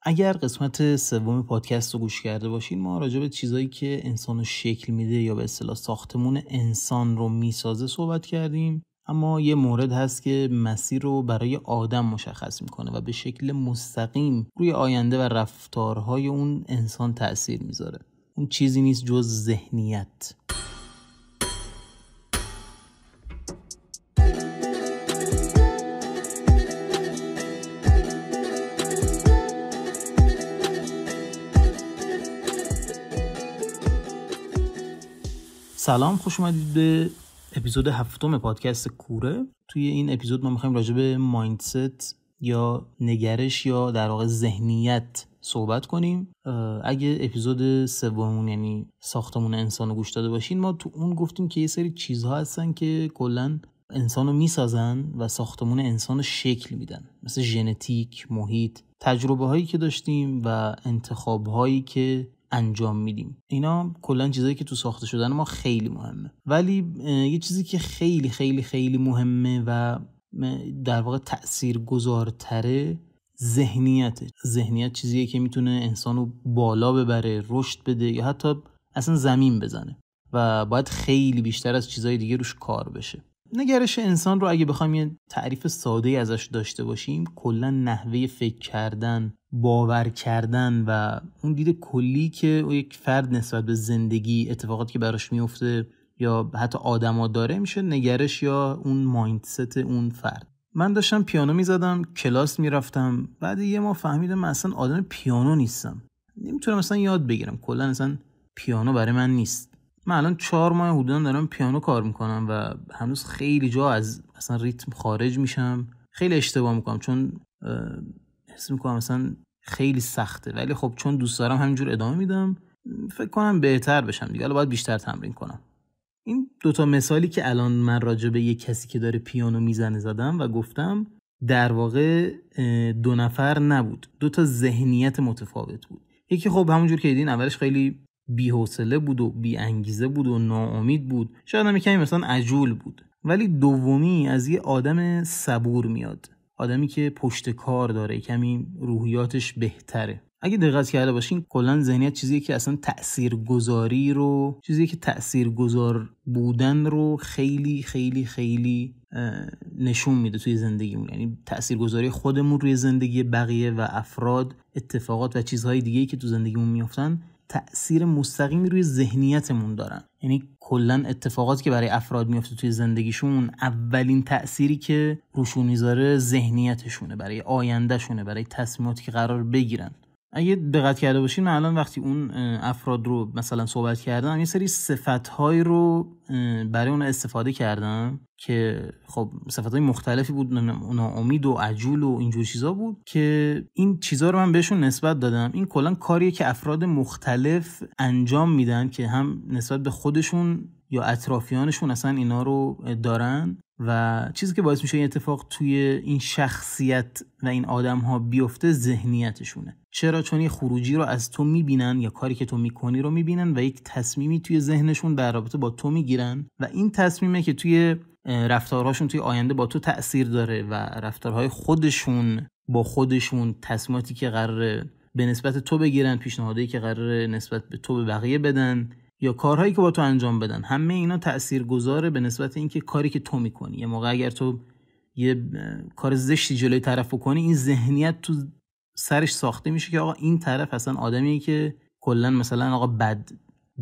اگر قسمت سوم پادکست رو گوش کرده باشین، ما راجع به چیزایی که انسانو شکل میده یا به اصطلاح ساختمون انسان رو میسازه صحبت کردیم. اما یه مورد هست که مسیر رو برای آدم مشخص میکنه و به شکل مستقیم روی آینده و رفتارهای اون انسان تأثیر میذاره. اون چیزی نیست جز ذهنیت. سلام، خوش اومدید به اپیزود 7 پادکست کوره. توی این اپیزود ما میخوایم راجع به مایندست یا نگرش یا در واقع ذهنیت صحبت کنیم. اگه اپیزود سوممون یعنی ساختمون انسان رو گوش داده باشین، ما تو اون گفتیم که یه سری چیزها هستن که کلاً انسانو میسازن و ساختمون انسانو شکل میدن، مثل ژنتیک، محیط، تجربه هایی که داشتیم و انتخاب هایی که انجام میدیم. اینا کلا چیزایی که تو ساخته شدن ما خیلی مهمه. ولی یه چیزی که خیلی خیلی خیلی مهمه و در واقع تأثیرگذارتره ذهنیت چیزیه که میتونه انسانو بالا ببره، رشد بده یا حتی اصلا زمین بزنه و باید خیلی بیشتر از چیزای دیگه روش کار بشه. نگرش انسان رو اگه بخوایم یه تعریف ساده‌ای ازش داشته باشیم، کلا نحوه فکر کردن، باور کردن و اون دید کلی که یک فرد نسبت به زندگی، اتفاقاتی که براش میفته یا حتی آدما داره، میشه نگرش یا اون مایندست اون فرد. من داشتم پیانو میزدم، کلاس میرفتم، بعد یه ماه فهمیدم من اصلا آدم پیانو نیستم، نمیتونم اصلا یاد بگیرم، کلا اصلا پیانو برای من نیست. من الان 4 ماه حدوداً دارم پیانو کار میکنم و هنوز خیلی جا از اصلا ریتم خارج میشم، خیلی اشتباه میکنم چون حس میکنم اصلا خیلی سخته، ولی خب چون دوست دارم همینجور ادامه میدم، فکر کنم بهتر بشم دیگه. حالا باید بیشتر تمرین کنم. این 2 مثالی که الان من راجع به یک کسی که داره پیانو میزنه زدم و گفتم، در واقع 2 نفر نبود، 2 ذهنیت متفاوت بود. یکی خب همونجور که دیدین اولش خیلی بی‌حوصله بود و بی انگیزه بود و ناامید بود، شاید هم کمی مثلا عجول بود. ولی دومی از یه آدم صبور میاد، آدمی که پشت کار داره، کمی روحیاتش بهتره. اگه دقت کرده باشین، کلا ذهنیت چیزیه که اصلا تأثیرگذار بودن رو خیلی خیلی خیلی نشون میده توی زندگیمون، یعنی تأثیرگذاری خودمون روی زندگی بقیه و افراد، اتفاقات و چیزهای دیگه‌ای که تو زندگیمون میافتن تأثیر مستقیمی روی ذهنیتمون دارن. یعنی کلا اتفاقاتی که برای افراد میفته توی زندگیشون، اولین تأثیری که روشون میذاره ذهنیتشونه، برای آیندهشونه، برای تصمیماتی که قرار بگیرن. اگه دقت کرده باشین، من الان وقتی اون افراد رو مثلا صحبت کردم، یه سری صفت‌های رو برای اون استفاده کردم که خب صفت‌های مختلفی بود، ناامید و عجول و اینجور چیزا بود که این چیزا رو من بهشون نسبت دادم. این کلا کاریه که افراد مختلف انجام میدن که هم نسبت به خودشون یا اطرافیانشون اصلا اینا رو دارن و چیزی که باعث میشه این اتفاق توی این شخصیت و این آدم ها بیفته ذهنیتشونه. چرا؟ چون یه خروجی رو از تو میبینن یا کاری که تو میکنی رو میبینن و یک تصمیمی توی ذهنشون در رابطه با تو میگیرن و این تصمیمه که توی رفتارهاشون توی آینده با تو تأثیر داره و رفتارهای خودشون با خودشون، تصمیماتی که قراره به نسبت تو بگیرن، پیشنهادایی که قراره نسبت به تو به بقیه بدن یا کارهایی که با تو انجام بدن، همه اینا تأثیرگذاره به نسبت اینکه کاری که تو میکنی. یه موقع اگر تو یه کار زشتی جلوی طرف کنی، این ذهنیت تو سرش ساخته میشه که آقا این طرف اصلا آدمیه که کلا مثلا آقا بد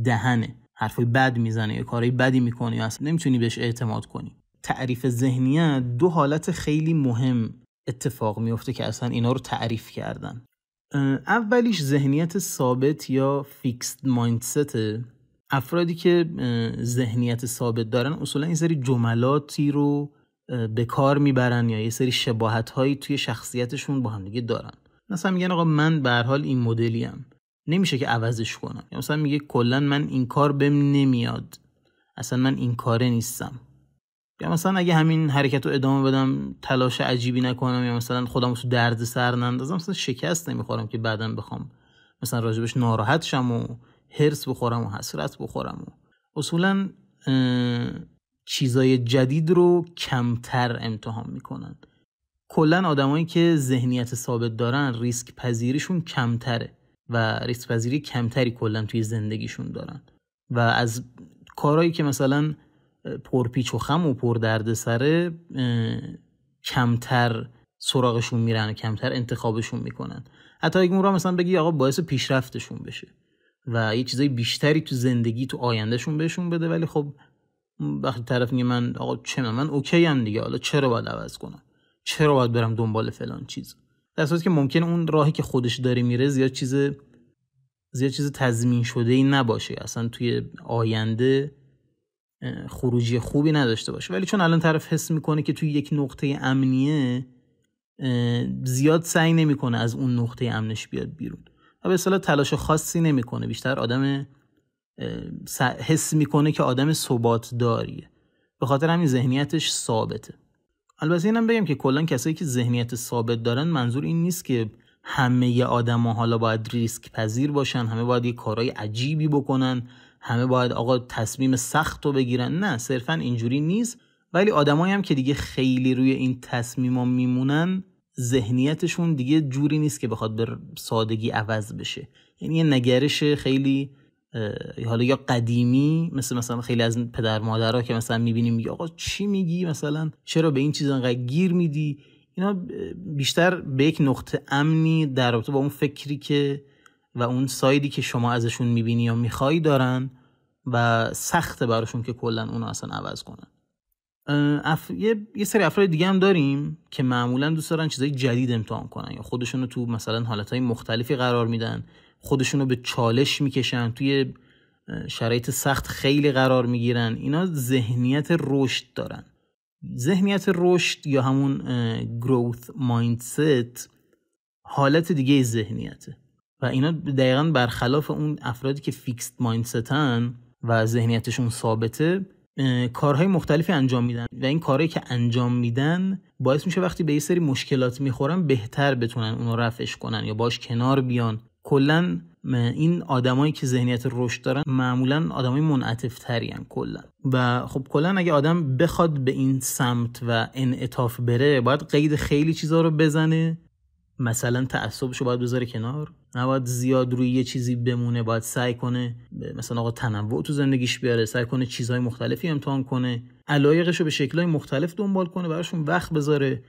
دهنه، حرفای بد میزنه یا کارهای بدی میکنه یا اصلا نمیتونی بهش اعتماد کنی. تعریف ذهنیت 2 حالت خیلی مهم اتفاق میفته که اصلا اینا رو تعریف کردن. اولیش ذهنیت ثابت یا فیکسد مایندست. افرادی که ذهنیت ثابت دارن اصولا این سری جملاتی رو به کار میبرن یا یه سری شباهت‌هایی توی شخصیتشون با هم دیگه دارن. مثلا میگن آقا من به هر حال این مدلیم، نمیشه که عوضش کنم. یا مثلا میگه کلا من این کار بهم نمیاد، اصلا من این کاره نیستم. یا مثلا اگه همین حرکت رو ادامه بدم، تلاش عجیبی نکنم یا مثلا خودم رو تو درد سر نندازم، مثلا شکست نمیخورم که بعداً بخوام مثلا راجبش ناراحت شم و هرس بخورم و حسرت بخورم. و اصولا چیزای جدید رو کمتر امتحان میکنن. کلا آدمایی که ذهنیت ثابت دارن ریسک پذیریشون کمتره و ریسک پذیری کمتری کلا توی زندگیشون دارن و از کارهایی که مثلا پرپیچ و خم و پر دردسره کمتر سراغشون میرن و کمتر انتخابشون میکنن. حتی اگه اون را مثلا بگی آقا باعث پیشرفتشون بشه و یه چیزای بیشتری تو زندگی تو آیندهشون بهشون بده، ولی خب وقتی طرف میگه من آقا من اوکی ام دیگه، حالا چرا باید عوض کنم، چرا باید برم دنبال فلان چیز، در صورتی که ممکنه اون راهی که خودش داره میره زیاد چیز تضمین شده ای نباشه، اصلا توی آینده خروجی خوبی نداشته باشه، ولی چون الان طرف حس میکنه که توی یک نقطه امنیه زیاد سعی نمیکنه از اون نقطه امنش بیاد بیرون و به اصطلاح تلاش خاصی نمیکنه، بیشتر آدم حس میکنه که آدم ثبات داریه، به خاطر همین ذهنیتش ثابته. البته اینم بگم که کلا کسایی که ذهنیت ثابت دارن منظور این نیست که همه آدما حالا باید ریسک پذیر باشن، همه باید یه کارهای عجیبی بکنن، همه باید آقا تصمیم سخت رو بگیرن، نه صرفا اینجوری نیست. ولی آدمایی هم که دیگه خیلی روی این تصمیما میمونن ذهنیتشون دیگه جوری نیست که بخواد به سادگی عوض بشه، یعنی یه نگرش خیلی حالا یا قدیمی مثلا خیلی از پدر مادرها که مثلا میبینیم میگه آقا چی میگی، مثلا چرا به این چیزا انقدر گیر میدی، اینا بیشتر به یک نقطه امنی در رابطه با اون فکری که و اون سایدی که شما ازشون میبینی یا میخوای دارن و سخته براشون که کلا اونو اصلا عوض کنن. یه سری افراد دیگه هم داریم که معمولا دوست دارن چیزای جدید امتحان کنن یا خودشونو تو مثلا حالتهای مختلفی قرار میدن، خودشونو به چالش میکشن، توی شرایط سخت خیلی قرار میگیرن. اینا ذهنیت رشد دارن. ذهنیت رشد یا همون growth mindset حالت دیگه ذهنیته و اینا دقیقاً برخلاف اون افرادی که فیکسد مایندستن و ذهنیتشون ثابته کارهای مختلفی انجام میدن و این کارهایی که انجام میدن باعث میشه وقتی به یه سری مشکلات میخورن بهتر بتونن اونو رفعش کنن یا باش کنار بیان. کلا این آدمایی که ذهنیت رشد دارن معمولا آدمای منعطف تری ان کلا و خب کلا اگه آدم بخواد به این سمت و انعطاف بره باید قید خیلی چیزا رو بزنه، مثلا تعصبشو باید بذاره کنار، نباید زیاد روی یه چیزی بمونه، باید سعی کنه مثلا آقا تنوع تو زندگیش بیاره، سعی کنه چیزهای مختلفی امتحان کنه، علایقشو به شکل‌های مختلف دنبال کنه، براشون وقت بذاره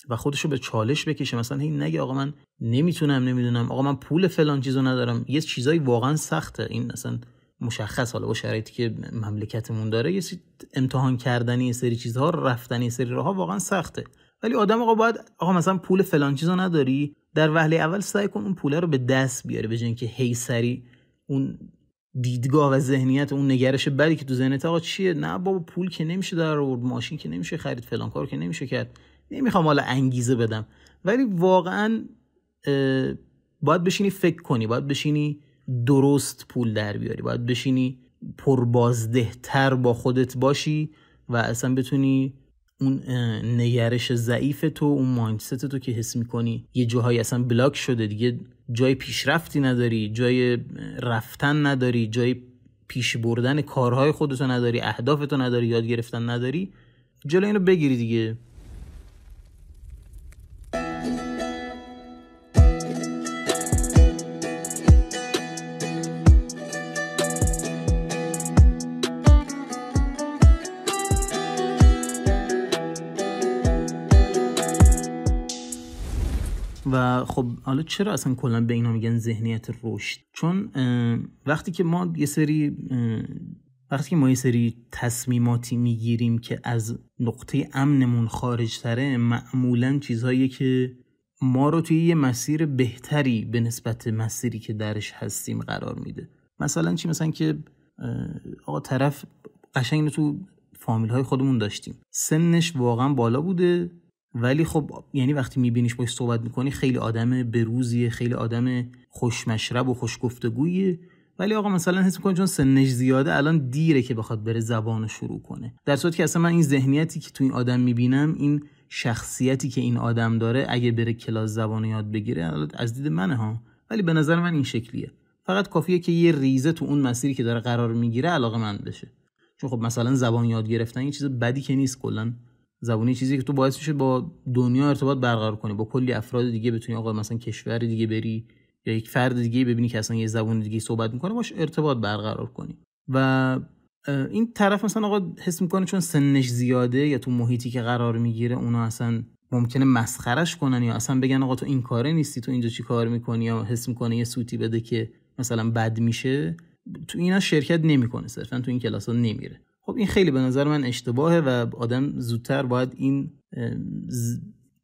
و خودشو به چالش بکشه. مثلا هی نگه آقا من نمیدونم آقا من پول فلان چیزو ندارم. یه چیزایی واقعا سخته، این اصلا مشخص حالا با شرایطی که مملکتمون داره یه سری امتحان کردنی یه سری چیزها رفتنی یه سری راهها واقعا سخته، ولی آدم آقا مثلا پول فلان چیزو نداری، در وهله اول سعی کن اون پوله رو به دست بیاری به جای اینکه هی سری اون دیدگاه و ذهنیت اون نگرش بدی که تو ذهنت آقا چیه، نه بابا پول که نمیشه در آورد، ماشین که نمیشه خرید، فلان کار که نمیشه کرد، نمیخوام حالا انگیزه بدم، ولی واقعا باید بشینی فکر کنی، باید بشینی درست پول در بیاری، باید بشینی پربازدهتر با خودت باشی و اصلا بتونی اون نگرش ضعیف تو، اون مایندست تو که حس میکنی یه جاهایی اصلا بلاک شده دیگه، جای پیشرفتی نداری، جای رفتن نداری، جای پیش بردن کارهای خودتو نداری، اهدافتو نداری، یاد گرفتن نداری، جلوی اینو بگیری دیگه. و خب حالا چرا اصلا کلا به اینا میگن ذهنیت رشد؟ چون وقتی که ما یه سری تصمیماتی میگیریم که از نقطه امنمون خارج تره، معمولا چیزهایی که ما رو توی یه مسیر بهتری به نسبت مسیری که درش هستیم قرار میده. مثلا چی؟ مثلا که آقا طرف قشنگ تو فامیل های خودمون داشتیم، سنش واقعا بالا بوده، ولی خب یعنی وقتی میبینیش باش صحبت میکنی خیلی آدم بروزیه، خیلی آدم خوشمشرب و خوشگفتگویه، ولی آقا مثلا حس میکنه چون سنش زیاده الان دیره که بخواد بره زبانو شروع کنه، در صورتی که اصلا من این ذهنیتی که تو این آدم میبینم، این شخصیتی که این آدم داره، اگه بره کلاس زبانو یاد بگیره، از دید منه ها، ولی به نظر من این شکلیه، فقط کافیه که یه ریزه تو اون مسیری که داره قرار میگیره علاقه‌مند بشه. چون خب مثلا زبان یاد گرفتن یه چیز بدی که نیست، کلا زبونی چیزی که تو باعث میشه با دنیا ارتباط برقرار کنی، با کلی افراد دیگه بتونی آقا مثلا کشور دیگه بری یا یک فرد دیگه ببینی که اصلا یه زبون دیگه صحبت میکنه باش ارتباط برقرار کنی. و این طرف مثلا آقا حس میکنه چون سنش زیاده یا تو محیطی که قرار میگیره اونا اصلا ممکنه مسخرش کنن یا اصلا بگن آقا تو این کاره نیستی، تو اینجا چی کار میکنی، یا حس میکنه یه سوتی بده که مثلا بد میشه، تو اینا شرکت نمیکنه، صرفا تو این کلاس‌ها نمیره. خب این خیلی به نظر من اشتباهه و آدم زودتر باید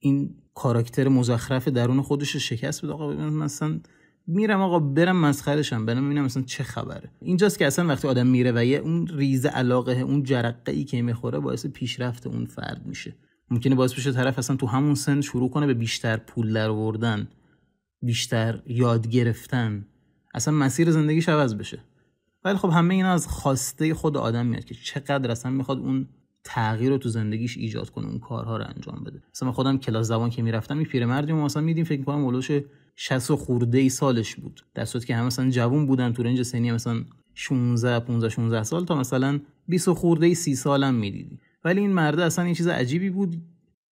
این کاراکتر مزخرف درون خودش رو شکست بده. آقا مثلا میرم آقا برم مسخره‌شم، برم ببینم مثلا چه خبره. اینجاست که اصلا وقتی آدم میره و یه اون ریز علاقه، اون جرقه‌ای که میخوره باعث پیشرفت اون فرد میشه. ممکنه باعث بشه طرف اصلا تو همون سن شروع کنه به بیشتر پول درآوردن، بیشتر یاد گرفتن، اصلا مسیر زندگیش عوض بشه. ولی خب همه اینا از خواسته خود آدم میاد که چقدر اصلا میخواد اون تغییر رو تو زندگیش ایجاد کنه، اون کارها رو انجام بده. مثلا من خودم کلاس زبان که میرفتم، این پیرمردی ما مثلا میدیم فکر می‌کنم اولش 60 خورده ای سالش بود، در صورتی که همه مثلا جوون بودن، تو رنج سنی مثلا 16 سال تا مثلا 20 خورده ای 30 سالم میدیدی. ولی این مرد اصلا یه چیز عجیبی بود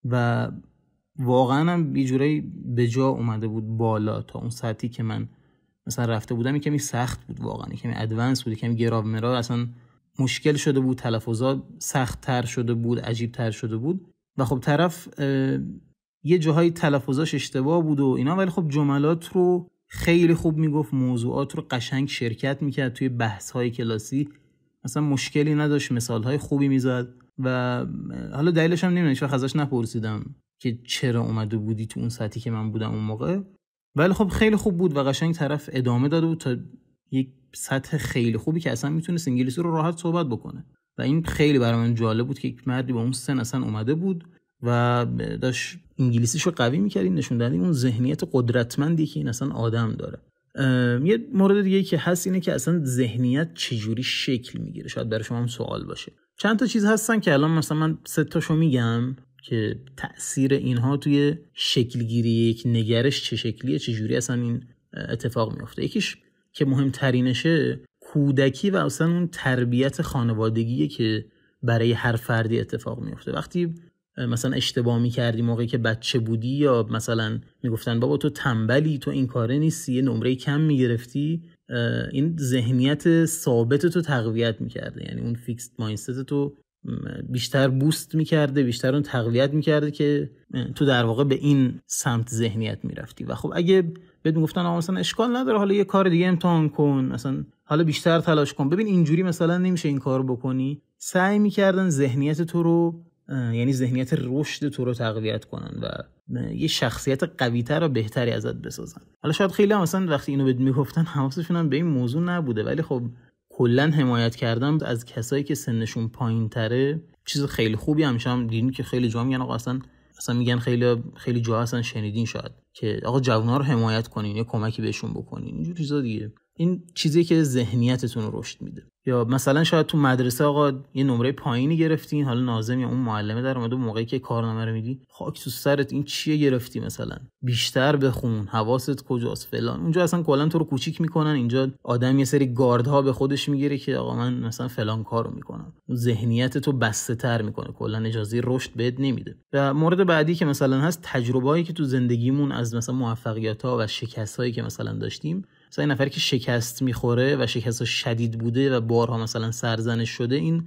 و واقعا هم یه جورایی به جا اومده بود بالا تا اون سطحی که من مثلا رفته بودم. کمی سخت بود واقعا، کمی ادوانس بود، کمی گراو مرا، اصلا مشکل شده بود، تلفظات سخت تر شده بود، عجیب تر شده بود و خب طرف یه جاهای تلفظاش اشتباه بود و اینا، ولی خب جملات رو خیلی خوب میگفت، موضوعات رو قشنگ شرکت میکرد توی بحث‌های کلاسی، مثلا مشکلی نداشت، مثال‌های خوبی میزد و حالا دلیلش هم نمیدونم، هیچ وقت ازش نپرسیدم که چرا اومده بودی تو اون سطحی که من بودم اون موقع، ولی خب خیلی خوب بود و قشنگ طرف ادامه داده بود تا یک سطح خیلی خوبی که اصلا میتونست انگلیسی رو راحت صحبت بکنه و این خیلی برای من جالب بود که یک مردی با اون سن اصلا اومده بود و داشت انگلیسیشو قوی می‌کرد. نشون دادی اون ذهنیت قدرتمندی که این اصلا آدم داره. یه مورد دیگه که هست اینه که اصلا ذهنیت چجوری شکل میگیره، شاید برای شما هم سوال باشه. چند تا چیز هستن که الان مثلا من 3 تاشو میگم که تأثیر اینها توی شکلگیری یک نگرش چه شکلیه، چجوری اصلا این اتفاق میفته. یکیش که مهمترینشه کودکی و اصلا اون تربیت خانوادگیه که برای هر فردی اتفاق میفته. وقتی مثلا اشتباه میکردی موقعی که بچه بودی یا مثلا میگفتن بابا تو تنبلی، تو این کاره نیستی، یه نمره کم میگرفتی، این ذهنیت ثابت تو تقویت میکرده، یعنی اون فیکسد مایندست تو بیشتر بوست میکرده، بیشتر اون تقویت میکرده که تو در واقع به این سمت ذهنیت میرفتی. و خب اگه بهت میگفتن آقا مثلا اشکال نداره، حالا یه کار دیگه امتحان کن، مثلا حالا بیشتر تلاش کن، ببین اینجوری مثلا نمیشه این کارو بکنی، سعی میکردن ذهنیت تو رو، یعنی ذهنیت رشد تو رو تقویت کنن و یه شخصیت قوی‌تر و بهتری ازت بسازن. حالا شاید خیلی هم مثلا وقتی اینو بهت میگفتن حواسشون هم به این موضوع نبوده، ولی خب کلا حمایت کردن از کسایی که سنشون پایین‌تره چیز خیلی خوبی. همیشه هم دیدین که خیلی جا میگن آقا اصلا میگن خیلی جا اصلا شنیدین شاید که آقا جوونا رو حمایت کنین یا کمکی بهشون بکنین، اینجور چیزا دیگه. این چیزی که ذهنیتتون رو رشد میده. یا مثلا شاید تو مدرسه آقا یه نمره پایینی گرفتین، حالا ناظم یا اون معلمه در اومده موقعی که کارنامه رو میدی خاک تو سرت این چیه گرفتی، مثلا بیشتر بخون، حواست کجاست فلان. اونجا اصلا کلا تو رو کوچیک میکنن. اینجا آدم یه سری گاردها به خودش میگیره که آقا من مثلا فلان کارو میکنم، ذهنیت تو بسته تر میکنه، کلا اجازه رشد بهت نمیده. و مورد بعدی که مثلا هست تجربه‌ای که تو زندگیمون از مثلا موفقیت‌ها و شکست‌هایی که مثلا داشتیم، مثلا این نفری که شکست میخوره و شکست‌ها شدید بوده و بارها مثلا سرزنش شده، این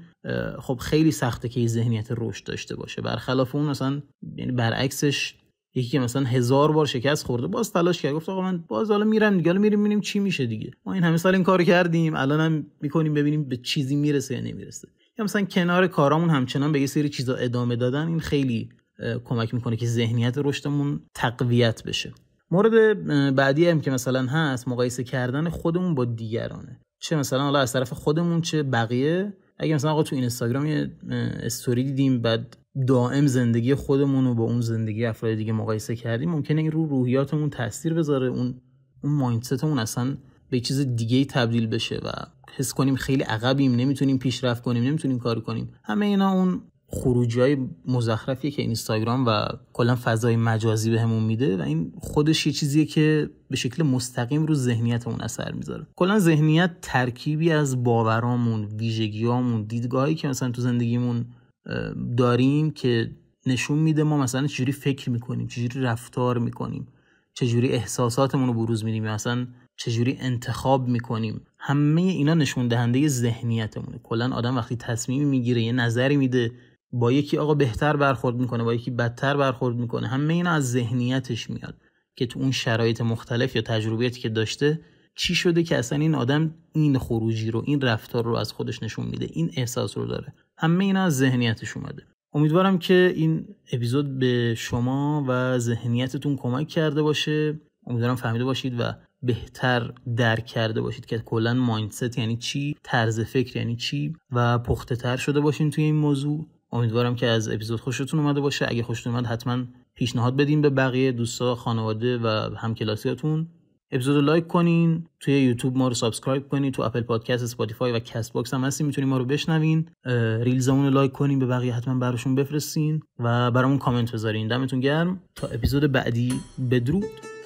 خب خیلی سخته که ذهنیت رشد داشته باشه. برخلاف اون مثلا یعنی برعکسش یکی که مثلا 1000 بار شکست خورده باز تلاش کرد، گفت آقا من باز حالا میرم دیگه، حالا میریم ببینیم چی میشه دیگه، ما این همه سال این کارو کردیم الانم میکنیم ببینیم به چیزی میرسه یا نمیرسه. یا مثلا کنار کارامون همچنان به یه سری چیزا ادامه دادن، این خیلی کمک میکنه که ذهنیت رشدمون تقویت بشه. مورد بعدی هم که مثلا هست مقایسه کردن خودمون با دیگرانه، چه مثلا حالا از طرف خودمون چه بقیه. اگه مثلا آقا تو اینستاگرام یه استوری دیدیم بعد دائم زندگی خودمون رو با اون زندگی افراد دیگه مقایسه کردیم، ممکنه این رو روحیاتمون تاثیر بذاره، اون مایندستمون اصلا به چیز دیگه‌ای تبدیل بشه و حس کنیم خیلی عقبیم، نمیتونیم پیشرفت کنیم، نمیتونیم کار کنیم. همه اینا اون خروجی‌های مزخرفیه که اینستاگرام و کلا فضای مجازی بهمون میده و این خودش یه چیزیه که به شکل مستقیم رو ذهنیتمون اثر میذاره. کلا ذهنیت ترکیبی از باورامون، ویژگیامون، دیدگاهی که مثلا تو زندگیمون داریم که نشون میده ما مثلا چجوری فکر میکنیم، چجوری رفتار میکنیم، چجوری احساساتمون رو بروز میدیم، مثلا چجوری انتخاب میکنیم. همه اینا نشون دهنده ذهنیتمونه. کلا آدم وقتی تصمیمی میگیره، یه نظری میده، با یکی آقا بهتر برخورد میکنه، با یکی بدتر برخورد میکنه، همه اینا از ذهنیتش میاد که تو اون شرایط مختلف یا تجربیاتی که داشته چی شده که اصلا این آدم این خروجی رو، این رفتار رو از خودش نشون میده، این احساس رو داره. همه اینا از ذهنیتش اومده. امیدوارم که این اپیزود به شما و ذهنیتتون کمک کرده باشه. امیدوارم فهمیده باشید و بهتر درک کرده باشید که کلا مایندست یعنی چی، طرز فکر یعنی چی و پخته تر شده باشین توی این موضوع. امیدوارم که از اپیزود خوشتون اومده باشه. اگه خوشتون اومد حتما پیشنهاد بدین به بقیه دوستا، خانواده و همکلاسیاتون. اپیزودو لایک کنین، توی یوتیوب ما رو سابسکرایب کنین، تو اپل پادکست، اسپاتیفای و کست باکس هم هستین، میتونین ما رو بشنوین. ریلزمون رو لایک کنین، به بقیه حتما براشون بفرستین و برامون کامنت بذارین. دمتون گرم. تا اپیزود بعدی، بدرود.